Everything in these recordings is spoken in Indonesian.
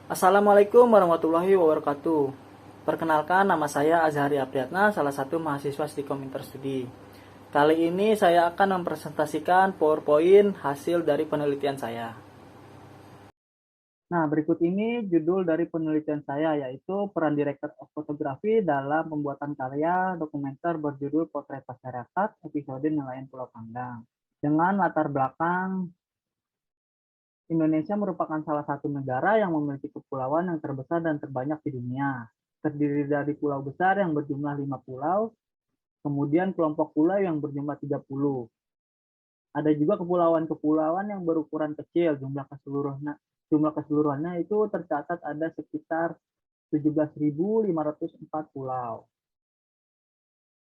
Assalamualaikum warahmatullahi wabarakatuh. Perkenalkan, nama saya Azhari Apriyatna, salah satu mahasiswa Stikom Interstudi. Kali ini saya akan mempresentasikan PowerPoint hasil dari penelitian saya. Nah, berikut ini judul dari penelitian saya, yaitu peran Director of Photography dalam pembuatan karya dokumenter berjudul Potret Masyarakat, episode Nelayan Pulau Panggang. Dengan latar belakang Indonesia merupakan salah satu negara yang memiliki kepulauan yang terbesar dan terbanyak di dunia. Terdiri dari pulau besar yang berjumlah 5 pulau, kemudian kelompok pulau yang berjumlah 30. Ada juga kepulauan-kepulauan yang berukuran kecil, jumlah keseluruhannya itu tercatat ada sekitar 17.504 pulau.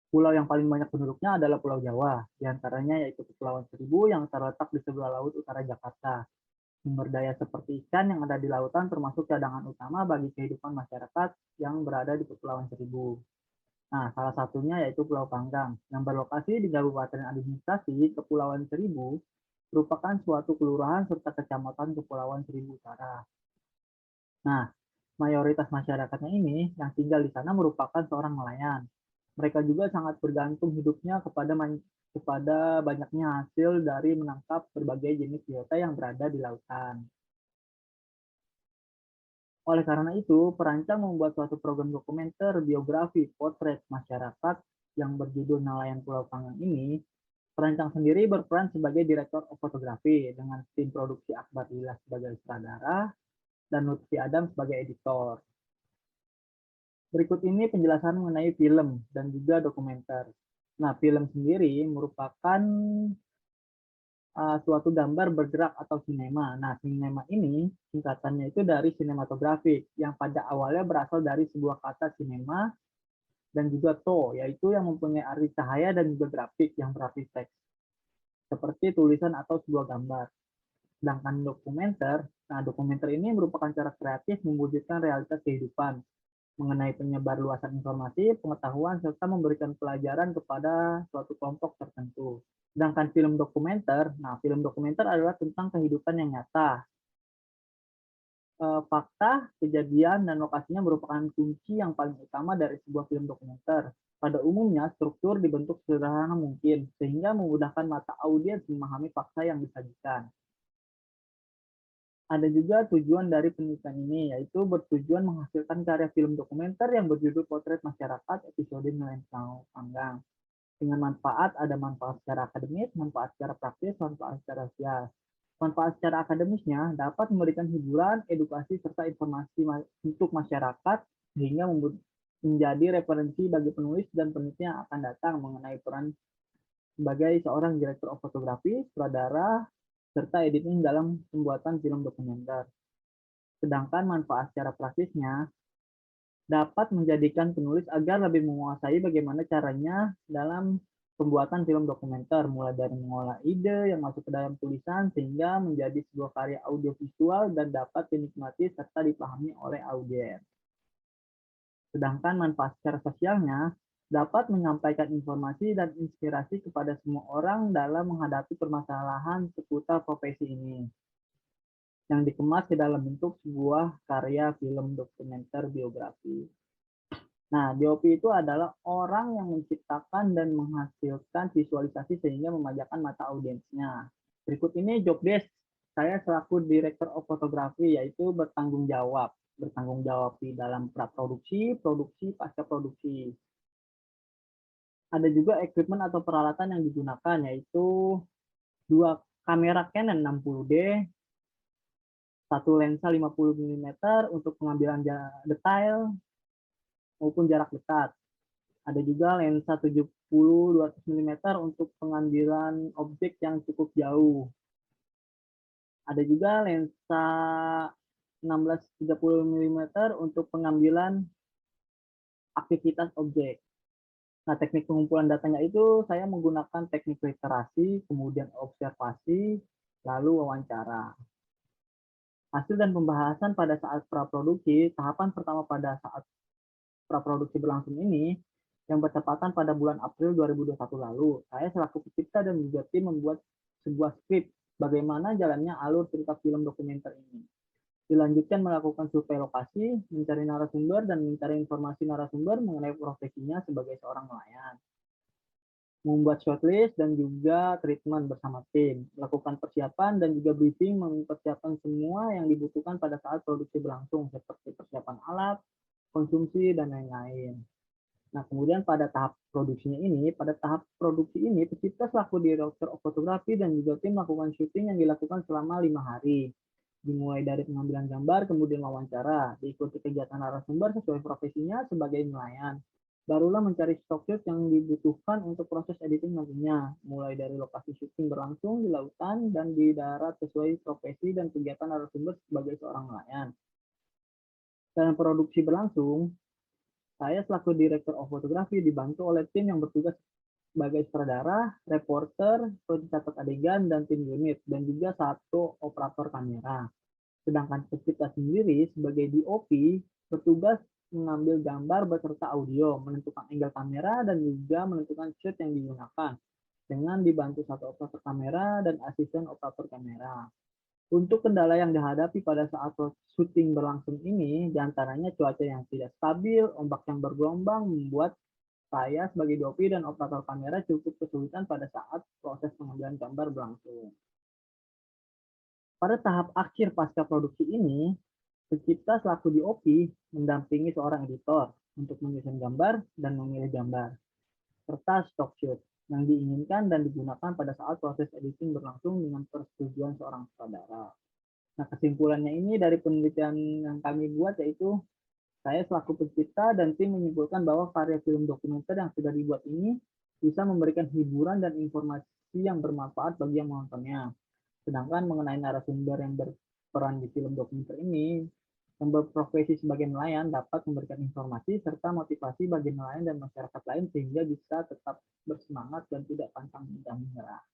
Pulau yang paling banyak penduduknya adalah Pulau Jawa, diantaranya yaitu Kepulauan Seribu yang terletak di sebelah laut utara Jakarta. Sumber daya seperti ikan yang ada di lautan termasuk cadangan utama bagi kehidupan masyarakat yang berada di Kepulauan Seribu. Nah, salah satunya yaitu Pulau Panggang, yang berlokasi di Kabupaten Administrasi Kepulauan Seribu, merupakan suatu kelurahan serta kecamatan Kepulauan Seribu Utara. Nah, mayoritas masyarakatnya ini yang tinggal di sana merupakan seorang nelayan. Mereka juga sangat bergantung hidupnya kepada banyaknya hasil dari menangkap berbagai jenis biota yang berada di lautan. Oleh karena itu, perancang membuat suatu program dokumenter biografi potret masyarakat yang berjudul Nelayan Pulau Panggang ini. Perancang sendiri berperan sebagai direktur fotografi dengan tim produksi Akbar Lillah sebagai sutradara dan Lutfi Adam sebagai editor. Berikut ini penjelasan mengenai film dan juga dokumenter. Nah, film sendiri merupakan suatu gambar bergerak atau sinema. Nah, sinema ini singkatannya itu dari sinematografik yang pada awalnya berasal dari sebuah kata sinema dan juga to, yaitu yang mempunyai arti cahaya dan juga grafik yang berarti teks, seperti tulisan atau sebuah gambar. Sedangkan dokumenter, nah dokumenter ini merupakan cara kreatif mewujudkan realitas kehidupan mengenai penyebar luasan informasi, pengetahuan, serta memberikan pelajaran kepada suatu kelompok tertentu. Sedangkan film dokumenter, nah film dokumenter adalah tentang kehidupan yang nyata. Fakta, kejadian, dan lokasinya merupakan kunci yang paling utama dari sebuah film dokumenter. Pada umumnya, struktur dibentuk sederhana mungkin, sehingga memudahkan mata audiens memahami fakta yang disajikan. Ada juga tujuan dari penelitian ini, yaitu bertujuan menghasilkan karya film dokumenter yang berjudul Potret Masyarakat episode Nelayan Pulau Panggang. Dengan manfaat, ada manfaat secara akademis, manfaat secara praktis, manfaat secara sosial. Manfaat secara akademisnya dapat memberikan hiburan, edukasi, serta informasi untuk masyarakat sehingga menjadi referensi bagi penulis dan peneliti yang akan datang mengenai peran sebagai seorang direktur fotografi, sutradara, serta editing dalam pembuatan film dokumenter. Sedangkan manfaat secara praktisnya dapat menjadikan penulis agar lebih menguasai bagaimana caranya dalam pembuatan film dokumenter, mulai dari mengolah ide yang masuk ke dalam tulisan sehingga menjadi sebuah karya audiovisual dan dapat dinikmati serta dipahami oleh audiens. Sedangkan manfaat secara sosialnya dapat menyampaikan informasi dan inspirasi kepada semua orang dalam menghadapi permasalahan seputar profesi ini, yang dikemas ke dalam bentuk sebuah karya film dokumenter biografi. Nah, DOP itu adalah orang yang menciptakan dan menghasilkan visualisasi sehingga memanjakan mata audiensnya. Berikut ini job desk saya selaku Director of Photography, yaitu bertanggung jawab di dalam praproduksi, produksi, pasca produksi. Ada juga equipment atau peralatan yang digunakan, yaitu dua kamera Canon 60D, satu lensa 50 mm untuk pengambilan detail maupun jarak dekat. Ada juga lensa 70-200 mm untuk pengambilan objek yang cukup jauh. Ada juga lensa 16-30 mm untuk pengambilan aktivitas objek. Nah, teknik pengumpulan datanya itu saya menggunakan teknik literasi, kemudian observasi, lalu wawancara. Hasil dan pembahasan pada saat praproduksi, tahapan pertama pada saat praproduksi berlangsung ini, yang bertepatan pada bulan April 2021 lalu, saya selaku pencipta dan juga tim membuat sebuah skrip bagaimana jalannya alur cerita film dokumenter ini. Dilanjutkan melakukan survei lokasi, mencari narasumber, dan mencari informasi narasumber mengenai profesinya sebagai seorang nelayan. Membuat shortlist dan juga treatment bersama tim, melakukan persiapan dan juga briefing mempersiapkan semua yang dibutuhkan pada saat produksi berlangsung, seperti persiapan alat, konsumsi, dan lain-lain. Nah, kemudian pada tahap produksi ini, pencipta selaku direktur fotografi dan juga tim melakukan syuting yang dilakukan selama 5 hari. Dimulai dari pengambilan gambar, kemudian wawancara, diikuti kegiatan narasumber sesuai profesinya sebagai nelayan. Barulah mencari stock shoot yang dibutuhkan untuk proses editing nantinya, mulai dari lokasi syuting berlangsung di lautan dan di darat sesuai profesi dan kegiatan narasumber sebagai seorang nelayan. Dalam produksi berlangsung, saya selaku Direktur of Fotografi dibantu oleh tim yang bertugas sebagai sutradara, reporter, pencatat adegan, dan tim unit, dan juga satu operator kamera. Sedangkan pencipta sendiri sebagai DOP bertugas mengambil gambar beserta audio, menentukan angle kamera, dan juga menentukan shoot yang digunakan dengan dibantu satu operator kamera dan asisten operator kamera. Untuk kendala yang dihadapi pada saat syuting berlangsung ini, diantaranya cuaca yang tidak stabil, ombak yang bergelombang membuat saya sebagai DOP dan operator kamera cukup kesulitan pada saat proses pengambilan gambar berlangsung. Pada tahap akhir pasca produksi ini, pencipta selaku DOP mendampingi seorang editor untuk menyusun gambar dan memilih gambar, serta stock shoot yang diinginkan dan digunakan pada saat proses editing berlangsung dengan persetujuan seorang sutradara. Nah, kesimpulannya ini dari penelitian yang kami buat yaitu saya selaku pencipta dan tim menyimpulkan bahwa karya film dokumenter yang sudah dibuat ini bisa memberikan hiburan dan informasi yang bermanfaat bagi yang menontonnya. Sedangkan mengenai narasumber yang berperan di film dokumenter ini, yang berprofesi sebagai nelayan dapat memberikan informasi serta motivasi bagi nelayan dan masyarakat lain sehingga bisa tetap bersemangat dan tidak pantang menyerah.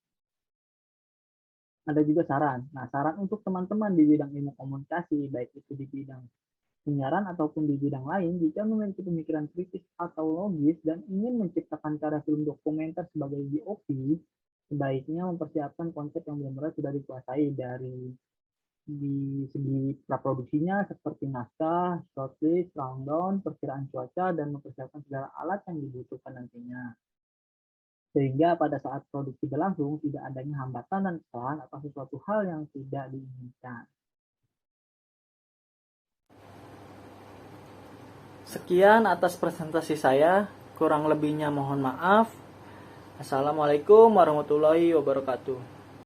Ada juga saran. Nah, saran untuk teman-teman di bidang ilmu komunikasi, baik itu di bidang penyiaran ataupun di bidang lain, jika memiliki pemikiran kritis atau logis dan ingin menciptakan karya film dokumenter sebagai DOP, sebaiknya mempersiapkan konsep yang benar-benar sudah dikuasai dari di segi praproduksinya seperti naskah, shortlist, rundown, perkiraan cuaca, dan mempersiapkan segala alat yang dibutuhkan nantinya. Sehingga pada saat produksi berlangsung tidak adanya hambatan dan kesalahan atau sesuatu hal yang tidak diinginkan. Sekian atas presentasi saya, kurang lebihnya mohon maaf. Assalamualaikum warahmatullahi wabarakatuh.